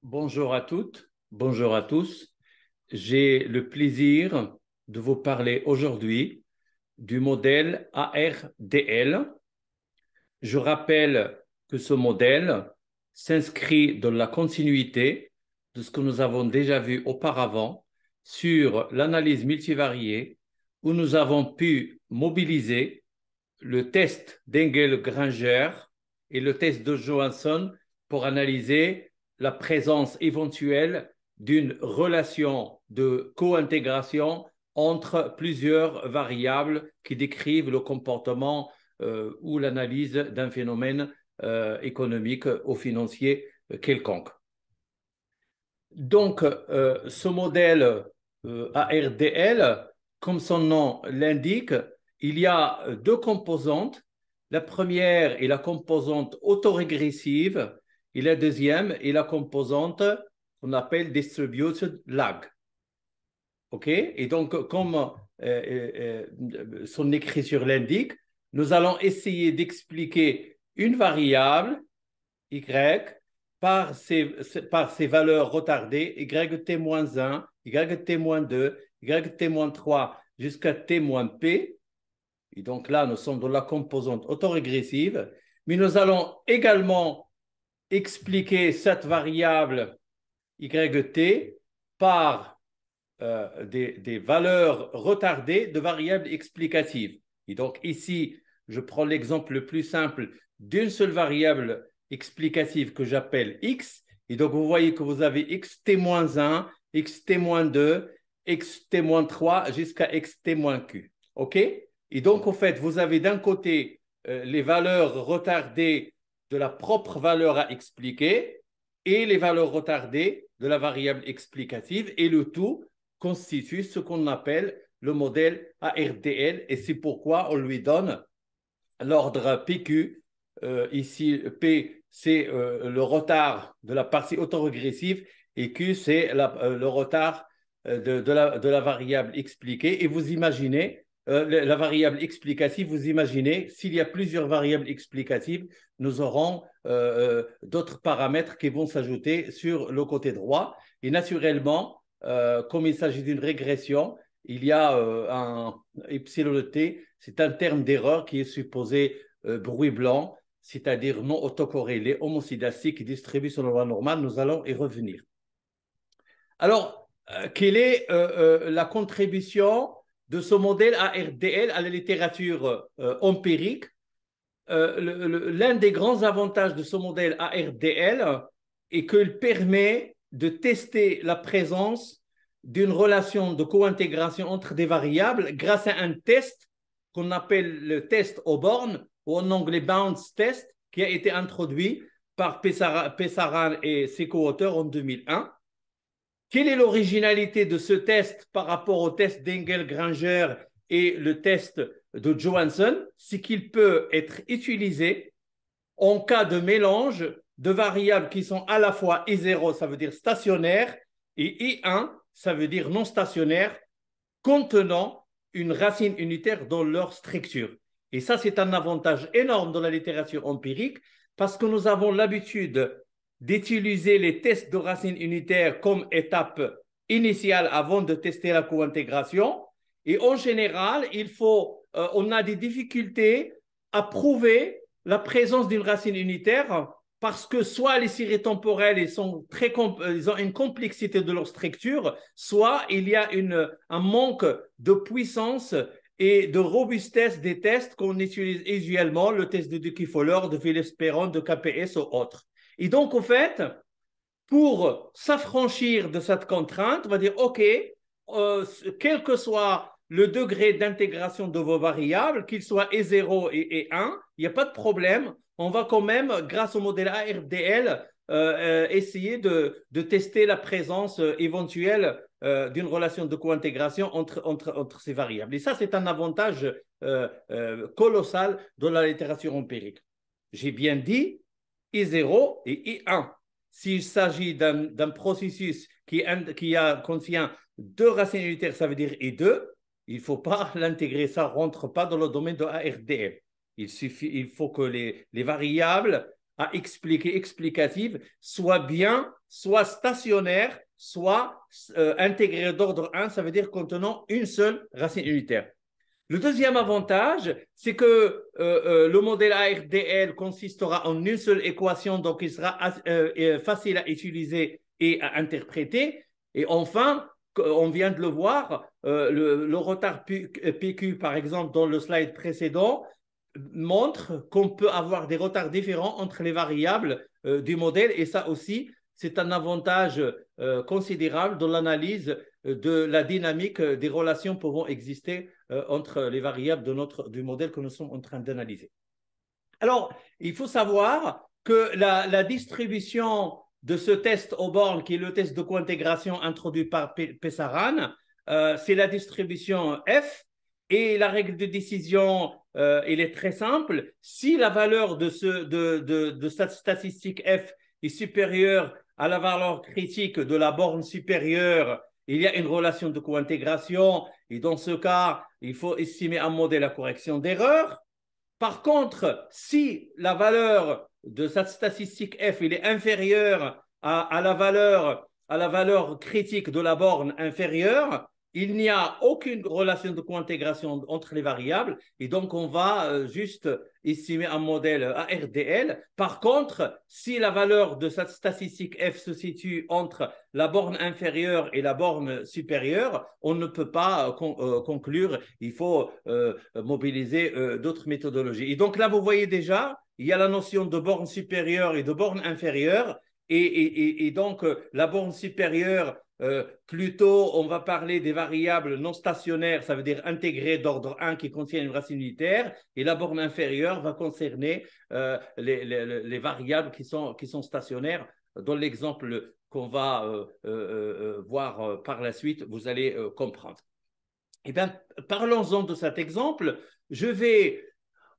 Bonjour à toutes, bonjour à tous. J'ai le plaisir de vous parler aujourd'hui du modèle ARDL. Je rappelle que ce modèle s'inscrit dans la continuité de ce que nous avons déjà vu auparavant sur l'analyse multivariée, où nous avons pu mobiliser le test d'Engel-Granger et le test de Johansson pour analyser la présence éventuelle d'une relation de co-intégration entre plusieurs variables qui décrivent le comportement ou l'analyse d'un phénomène économique ou financier quelconque. Donc, ce modèle ARDL, comme son nom l'indique, il y a deux composantes. La première est la composante autorégressive et la deuxième est la composante qu'on appelle distributed lag. OK? Et donc, comme son écriture l'indique, nous allons essayer d'expliquer une variable, y, par ses valeurs retardées, yt-1, yt-2, yt-3 jusqu'à t-p. Et donc là, nous sommes dans la composante autorégressive, mais nous allons également expliquer cette variable yt par des valeurs retardées de variables explicatives. Et donc ici, je prends l'exemple le plus simple d'une seule variable explicative que j'appelle x. Et donc vous voyez que vous avez xt-1, xt-2, xt-3 jusqu'à xt-q. OK? Et donc, en fait, vous avez d'un côté les valeurs retardées de la propre valeur à expliquer et les valeurs retardées de la variable explicative, et le tout constitue ce qu'on appelle le modèle ARDL, et c'est pourquoi on lui donne l'ordre PQ. Ici, P, c'est le retard de la partie autorégressive, et Q, c'est le retard de la variable expliquée. Et vous imaginez, la variable explicative, vous imaginez, s'il y a plusieurs variables explicatives, nous aurons d'autres paramètres qui vont s'ajouter sur le côté droit. Et naturellement, comme il s'agit d'une régression, il y a un epsilon t, c'est un terme d'erreur qui est supposé bruit blanc, c'est-à-dire non autocorrélé, homoscédastique, qui distribue selon la loi normale. Nous allons y revenir. Alors, quelle est la contribution de ce modèle ARDL à la littérature empirique? L'un des grands avantages de ce modèle ARDL est qu'il permet de tester la présence d'une relation de co-intégration entre des variables grâce à un test qu'on appelle le test aux bornes, ou en anglais bounds test, qui a été introduit par Pessaran et ses co-auteurs en 2001. Quelle est l'originalité de ce test par rapport au test d'Engel-Granger et le test de Johansson? C'est qu'il peut être utilisé en cas de mélange de variables qui sont à la fois I0, ça veut dire stationnaire, et I1, ça veut dire non stationnaire, contenant une racine unitaire dans leur structure. Et ça, c'est un avantage énorme dans la littérature empirique, parce que nous avons l'habitude d'utiliser les tests de racines unitaires comme étape initiale avant de tester la co-intégration. Et en général, on a des difficultés à prouver la présence d'une racine unitaire, parce que soit les séries temporelles ils ont une complexité de leur structure, soit il y a un manque de puissance et de robustesse des tests qu'on utilise usuellement, le test de Ducky-Fowler, de Phillips-Perron, de KPS ou autres. Et donc, en fait, pour s'affranchir de cette contrainte, on va dire, OK, quel que soit le degré d'intégration de vos variables, qu'il soit E0 et E1, il n'y a pas de problème. On va quand même, grâce au modèle ARDL, essayer de tester la présence éventuelle d'une relation de co-intégration entre ces variables. Et ça, c'est un avantage colossal dans la littérature empirique. J'ai bien dit I0 et I1. S'il s'agit d'un processus qui contient deux racines unitaires, ça veut dire I2, il ne faut pas l'intégrer, ça ne rentre pas dans le domaine de ARDL. Il faut que les variables à expliquer, explicative, soit bien, soit stationnaire, soit intégré d'ordre 1, ça veut dire contenant une seule racine unitaire. Le deuxième avantage, c'est que le modèle ARDL consistera en une seule équation, donc il sera facile à utiliser et à interpréter. Et enfin, on vient de le voir, le retard PQ, par exemple, dans le slide précédent, montre qu'on peut avoir des retards différents entre les variables du modèle. Et ça aussi, c'est un avantage considérable dans l'analyse de la dynamique des relations pouvant exister entre les variables du modèle que nous sommes en train d'analyser. Alors, il faut savoir que la distribution de ce test aux bornes, qui est le test de cointégration introduit par Pesaran, c'est la distribution F. Et la règle de décision, elle est très simple. Si la valeur de cette statistique F est supérieure à la valeur critique de la borne supérieure, il y a une relation de cointégration. Et dans ce cas, il faut estimer un modèle à correction d'erreur. Par contre, si la valeur de cette statistique F il est inférieure à la valeur critique de la borne inférieure, il n'y a aucune relation de cointégration entre les variables et donc on va juste estimer un modèle ARDL. Par contre, si la valeur de cette statistique F se situe entre la borne inférieure et la borne supérieure, on ne peut pas conclure, il faut mobiliser d'autres méthodologies. Et donc là, vous voyez déjà, il y a la notion de borne supérieure et de borne inférieure. Et donc, la borne supérieure, plutôt, on va parler des variables non stationnaires, ça veut dire intégrées d'ordre 1 qui contiennent une racine unitaire, et la borne inférieure va concerner les variables qui sont stationnaires. Dans l'exemple qu'on va voir par la suite, vous allez comprendre. Eh bien, parlons-en de cet exemple. Je vais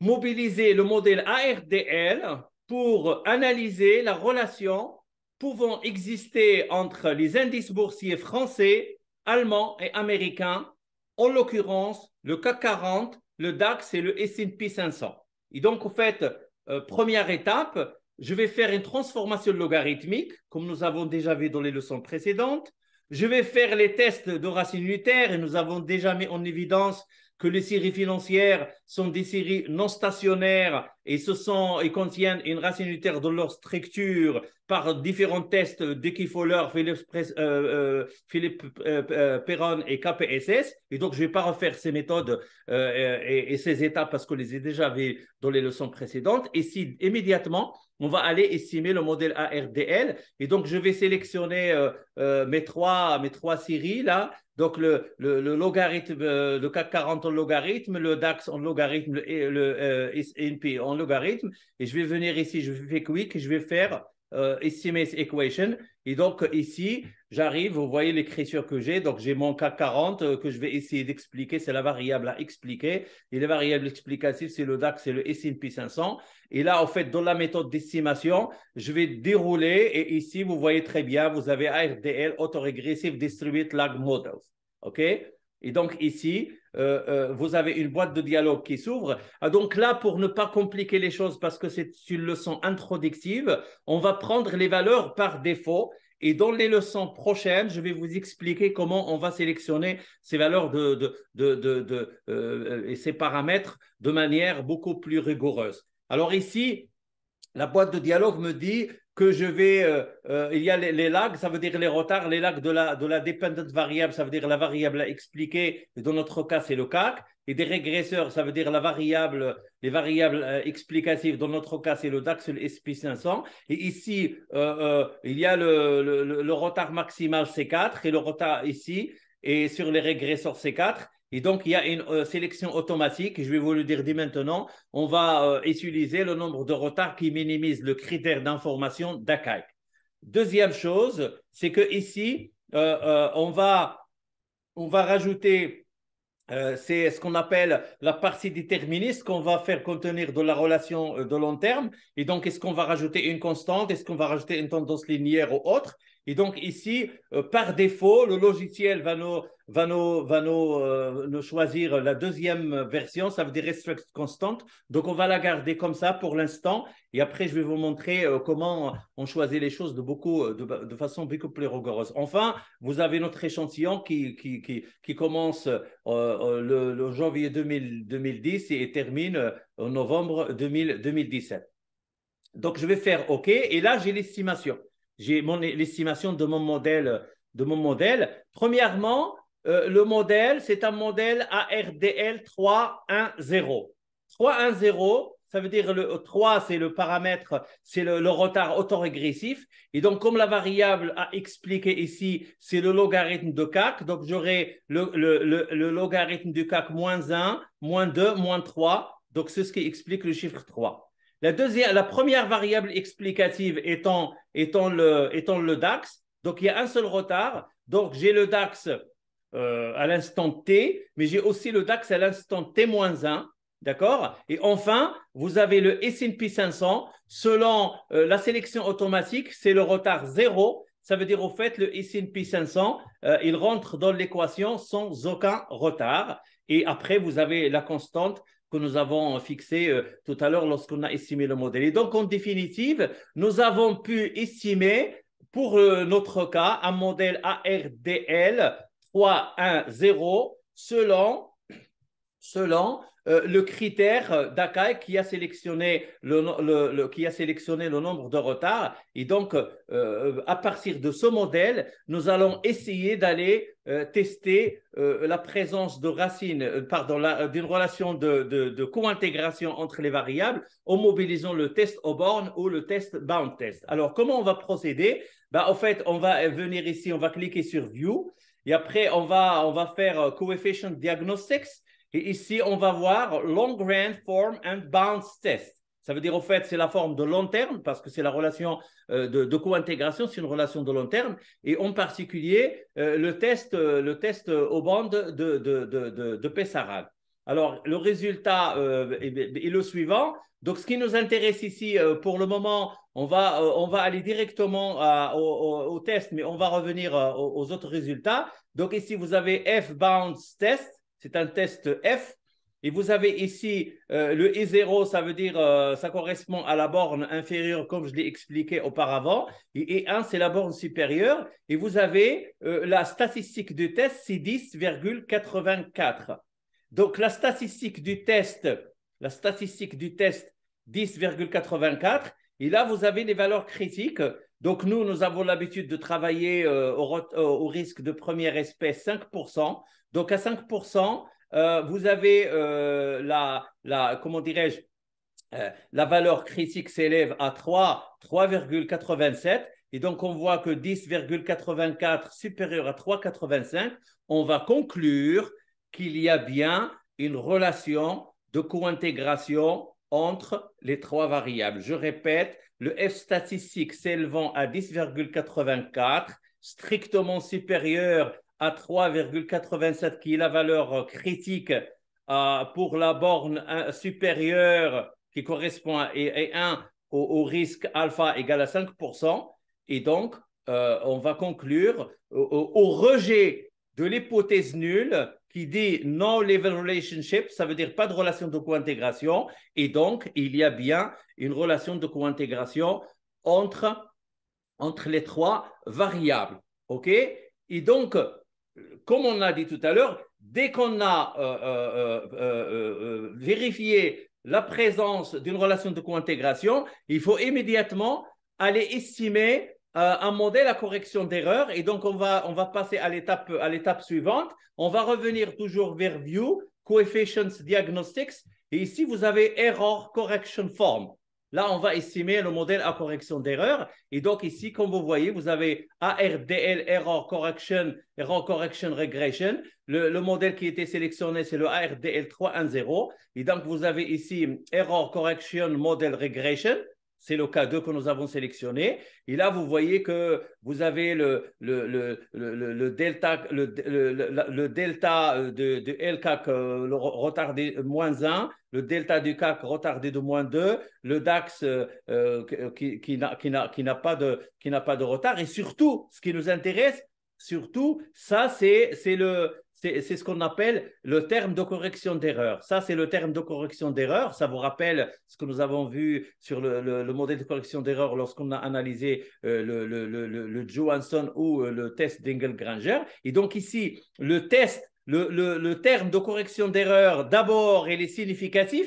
mobiliser le modèle ARDL pour analyser la relation pouvant exister entre les indices boursiers français, allemands et américains, en l'occurrence le CAC 40, le DAX et le S&P 500. Et donc, en fait, première étape, je vais faire une transformation logarithmique, comme nous avons déjà vu dans les leçons précédentes. Je vais faire les tests de racines unitaires et nous avons déjà mis en évidence que les séries financières sont des séries non stationnaires et contiennent une racine unitaire dans leur structure par différents tests Dickey Fowler, Philippe Perron et KPSS. Et donc, je ne vais pas refaire ces méthodes et ces étapes parce qu'on les a déjà vues dans les leçons précédentes. Et si immédiatement, on va aller estimer le modèle ARDL. Et donc, je vais sélectionner mes trois séries là. Donc, le logarithme, le CAC 40 en logarithme, le DAX en logarithme, le S&P en logarithme. Et je vais venir ici, je fais quick, je vais faire estimate equation. Et donc, ici, j'arrive, vous voyez l'écriture que j'ai. Donc, j'ai mon CAC 40 que je vais essayer d'expliquer. C'est la variable à expliquer. Et les variables explicatives, c'est le DAX et le S&P 500. Et là, en fait, dans la méthode d'estimation, je vais dérouler. Et ici, vous voyez très bien, vous avez ARDL, Autoregressive Distributed Lag Models. OK? Et donc, ici, vous avez une boîte de dialogue qui s'ouvre. Donc là, pour ne pas compliquer les choses, parce que c'est une leçon introductive, on va prendre les valeurs par défaut. Et dans les leçons prochaines, je vais vous expliquer comment on va sélectionner ces valeurs et ces paramètres de manière beaucoup plus rigoureuse. Alors ici, la boîte de dialogue me dit que il y a les lags, ça veut dire les retards, les lags de la dependent variable, ça veut dire la variable à expliquer, et dans notre cas, c'est le CAC, et des régresseurs, ça veut dire les variables explicatives, dans notre cas, c'est le DAX et le S&P 500, et ici, il y a le retard maximal C4, et le retard ici, et sur les régresseurs C4, et donc, il y a une sélection automatique, je vais vous le dire dès maintenant, on va utiliser le nombre de retards qui minimise le critère d'information d'ACAIC. Deuxième chose, c'est que ici, on va rajouter, c'est ce qu'on appelle la partie déterministe qu'on va faire contenir de la relation de long terme. Et donc, est-ce qu'on va rajouter une constante? Est-ce qu'on va rajouter une tendance linéaire ou autre? Et donc ici, par défaut, le logiciel nous choisir la deuxième version, ça veut dire restrict constant. Donc on va la garder comme ça pour l'instant. Et après, je vais vous montrer comment on choisit les choses de façon beaucoup plus rigoureuse. Enfin, vous avez notre échantillon qui commence le janvier 2010 et termine en novembre 2017. Donc, je vais faire OK. Et là, j'ai l'estimation. J'ai l'estimation de mon modèle. Premièrement, le modèle, c'est un modèle ARDL 310. 310, ça veut dire le 3, c'est le paramètre, c'est le retard autorégressif. Et donc, comme la variable a expliqué ici, c'est le logarithme de CAC. Donc, j'aurai le logarithme du CAC moins 1, moins 2, moins 3. Donc, c'est ce qui explique le chiffre 3. La première variable explicative étant le DAX. Donc, il y a un seul retard. Donc, j'ai le DAX à l'instant T, mais j'ai aussi le DAX à l'instant T-1. D'accord? Et enfin, vous avez le S&P 500. Selon la sélection automatique, c'est le retard 0. Ça veut dire au fait, le S&P 500, il rentre dans l'équation sans aucun retard. Et après, vous avez la constante que nous avons fixée tout à l'heure lorsqu'on a estimé le modèle. Et donc, en définitive, nous avons pu estimer pour notre cas un modèle ARDL 310 selon le critère d'Akai qui a sélectionné le nombre de retards. Et donc, à partir de ce modèle, nous allons essayer d'aller tester la présence de racines, d'une relation de co-intégration entre les variables en mobilisant le test aux bornes ou le test bound test. Alors, comment on va procéder? En fait, on va venir ici, on va cliquer sur View et après, on va faire Coefficient Diagnostics. Et ici, on va voir Long Range Form and Bounds Test. Ça veut dire, au fait, c'est la forme de long terme parce que c'est la relation de co-intégration, c'est une relation de long terme. Et en particulier, le test aux bandes de Pessarral. Alors, le résultat est le suivant. Donc, ce qui nous intéresse ici, pour le moment, on va aller directement au test, mais on va revenir aux autres résultats. Donc, ici, vous avez F-Bounds Test. C'est un test F. Et vous avez ici le E0, ça veut dire, ça correspond à la borne inférieure, comme je l'ai expliqué auparavant. Et E1, c'est la borne supérieure. Et vous avez la statistique du test, c'est 10,84. Donc, la statistique du test, 10,84. Et là, vous avez les valeurs critiques. Donc, nous avons l'habitude de travailler au risque de première espèce 5%. Donc, à 5%, vous avez comment dirais-je, la valeur critique s'élève à 3,87. Et donc, on voit que 10,84 supérieur à 3,85. On va conclure qu'il y a bien une relation de co-intégration entre les trois variables. Je répète, le F statistique s'élevant à 10,84, strictement supérieur à 3,87 qui est la valeur critique pour la borne supérieure qui correspond à 1 au risque alpha égal à 5%. Et donc, on va conclure au rejet de l'hypothèse nulle qui dit no level relationship, ça veut dire pas de relation de co-intégration. Et donc, il y a bien une relation de co-intégration entre les trois variables. OK? Et donc, comme on a dit tout à l'heure, dès qu'on a vérifié la présence d'une relation de co-intégration, il faut immédiatement aller estimer un modèle à correction d'erreur. Et donc, on va passer à l'étape suivante. On va revenir toujours vers View, Coefficients Diagnostics. Et ici, vous avez Error Correction Form. Là, on va estimer le modèle à correction d'erreur. Et donc ici, comme vous voyez, vous avez ARDL, Error Correction Regression. Le modèle qui a été sélectionné, c'est le ARDL 310. Et donc, vous avez ici Error Correction Model Regression. c'est le cas 2 que nous avons sélectionné. Et là, vous voyez que vous avez le delta, le delta de LCAC retardé moins 1, le delta du CAC retardé de moins 2, le DAX qui n'a pas de retard. Et surtout, ce qui nous intéresse, surtout, ça, c'est ce qu'on appelle le terme de correction d'erreur. Ça, c'est le terme de correction d'erreur. Ça vous rappelle ce que nous avons vu sur le modèle de correction d'erreur lorsqu'on a analysé le Johansson ou le test d'Engel-Granger. Et donc ici, le terme de correction d'erreur, d'abord, il est significatif.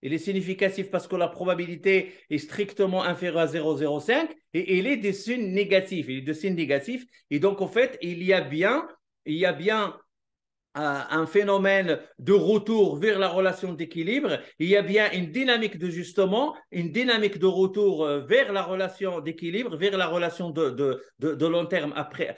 Il est significatif parce que la probabilité est strictement inférieure à 0,05 et il est de signe négatif. Il est de signe négatif. Et donc, en fait, il y a bien un phénomène de retour vers la relation d'équilibre, il y a bien une dynamique de justement, une dynamique de retour vers la relation d'équilibre, vers la relation de long terme après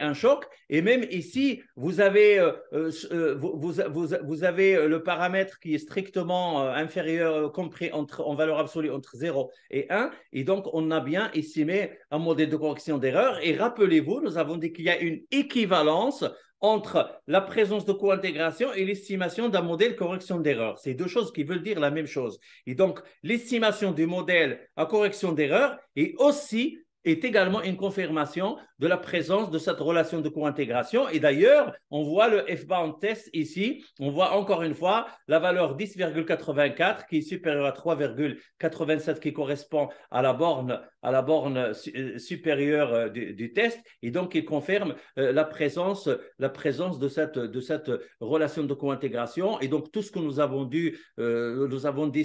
un choc. Et même ici, vous avez le paramètre qui est strictement inférieur, compris en valeur absolue entre 0 et 1. Et donc, on a bien estimé un modèle de correction d'erreur. Et rappelez-vous, nous avons dit qu'il y a une équivalence entre la présence de co-intégration et l'estimation d'un modèle de correction d'erreur. C'est deux choses qui veulent dire la même chose. Et donc, l'estimation du modèle à correction d'erreur est également une confirmation de la présence de cette relation de co-intégration. Et d'ailleurs, on voit le F-bound test ici. On voit encore une fois la valeur 10,84 qui est supérieure à 3,87 qui correspond à la borne supérieure du test. Et donc, il confirme la présence de cette relation de co-intégration. Et donc, tout ce que nous avons dit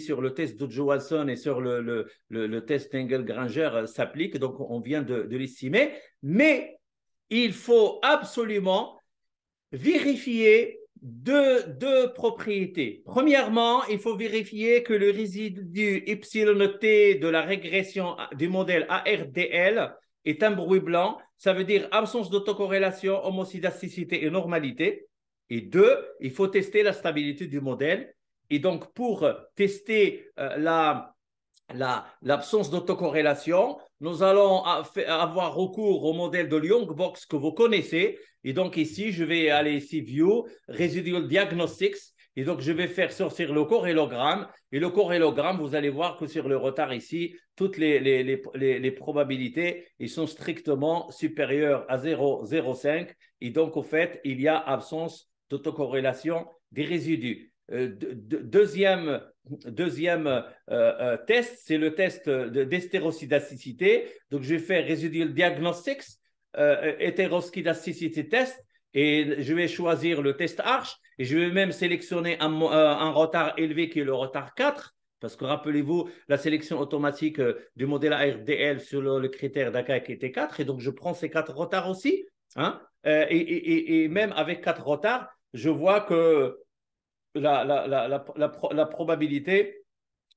sur le test de Johansson et sur le test Engel-Granger s'applique. Donc, on vient de l'estimer. Mais il faut absolument vérifier deux propriétés. Premièrement, il faut vérifier que le résidu yt de la régression du modèle ARDL est un bruit blanc. Ça veut dire absence d'autocorrélation, homocidasticité et normalité. Et deux, il faut tester la stabilité du modèle. Et donc, pour tester l'absence d'autocorrélation, nous allons avoir recours au modèle de Young-Box que vous connaissez. Et donc ici, je vais aller ici, View, Residual Diagnostics. Et donc, je vais faire sortir le corrélogramme. Et le corrélogramme, vous allez voir que sur le retard ici, toutes les probabilités ils sont strictement supérieures à 0,05. Et donc, au fait, il y a absence d'autocorrélation des résidus. Deuxième test, c'est le test d'hétéroscédasticité. Donc, je vais faire Residual Diagnostics, hétéroscédasticité test, et je vais choisir le test Arch, et je vais même sélectionner un retard élevé qui est le retard 4, parce que rappelez-vous, la sélection automatique du modèle ARDL sur le critère d'ACAC était 4, et donc je prends ces 4 retards aussi. Hein, et même avec 4 retards, je vois que la probabilité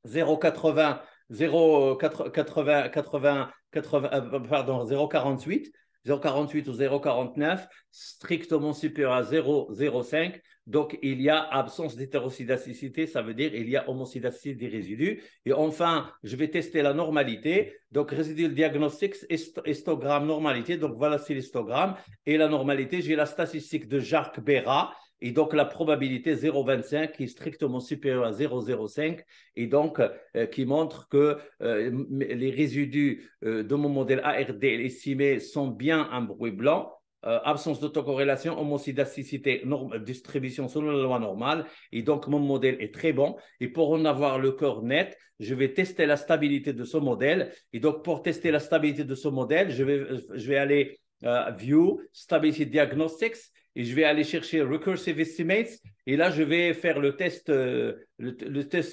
0,48 ou 0,49 strictement supérieur à 0,05. Donc, il y a absence d'hétéroscédasticité, ça veut dire il y a homocidacité des résidus. Et enfin, je vais tester la normalité. Donc, Residual Diagnostics, histogramme, normalité. Donc, voilà, c'est l'histogramme. Et la normalité, j'ai la statistique de Jarque-Bera. Et donc, la probabilité 0,25 qui est strictement supérieure à 0,05 et donc qui montre que les résidus de mon modèle ARDL estimé sont bien un bruit blanc, absence d'autocorrélation, homocidasticité, distribution selon la loi normale. Et donc, mon modèle est très bon. Et pour en avoir le corps net, je vais tester la stabilité de ce modèle. Et donc, pour tester la stabilité de ce modèle, je vais aller View, Stability Diagnostics, et je vais aller chercher Recursive Estimates. Et là, je vais faire le test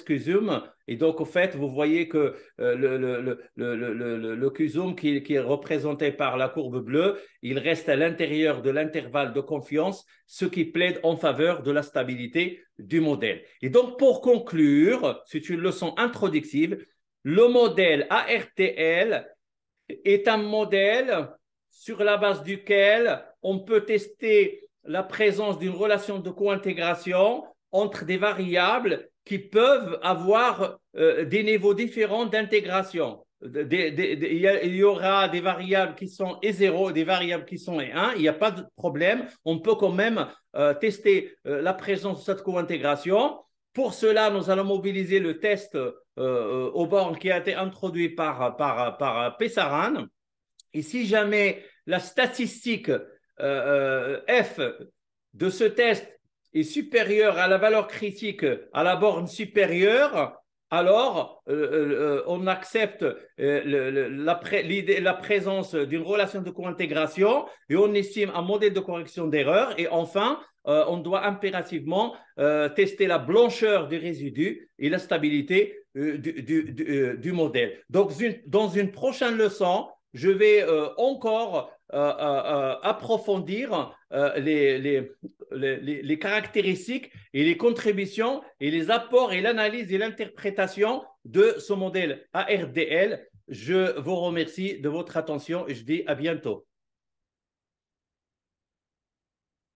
QZoom. Et donc, au fait, vous voyez que le QZoom qui est représenté par la courbe bleue, il reste à l'intérieur de l'intervalle de confiance, ce qui plaide en faveur de la stabilité du modèle. Et donc, pour conclure, c'est une leçon introductive, le modèle ARTL est un modèle sur la base duquel on peut tester la présence d'une relation de co-intégration entre des variables qui peuvent avoir des niveaux différents d'intégration. Il y aura des variables qui sont E0 et des variables qui sont E1. Il n'y a pas de problème. On peut quand même tester la présence de cette co-intégration. Pour cela, nous allons mobiliser le test au borne qui a été introduit par Pessaran. Et si jamais la statistique F de ce test est supérieure à la valeur critique à la borne supérieure, alors on accepte la présence d'une relation de co-intégration et on estime un modèle de correction d'erreur. Et enfin, on doit impérativement tester la blancheur des résidus et la stabilité du modèle. Donc, dans une prochaine leçon, je vais encore approfondir les caractéristiques et les contributions et les apports et l'analyse et l'interprétation de ce modèle ARDL. Je vous remercie de votre attention et je dis à bientôt.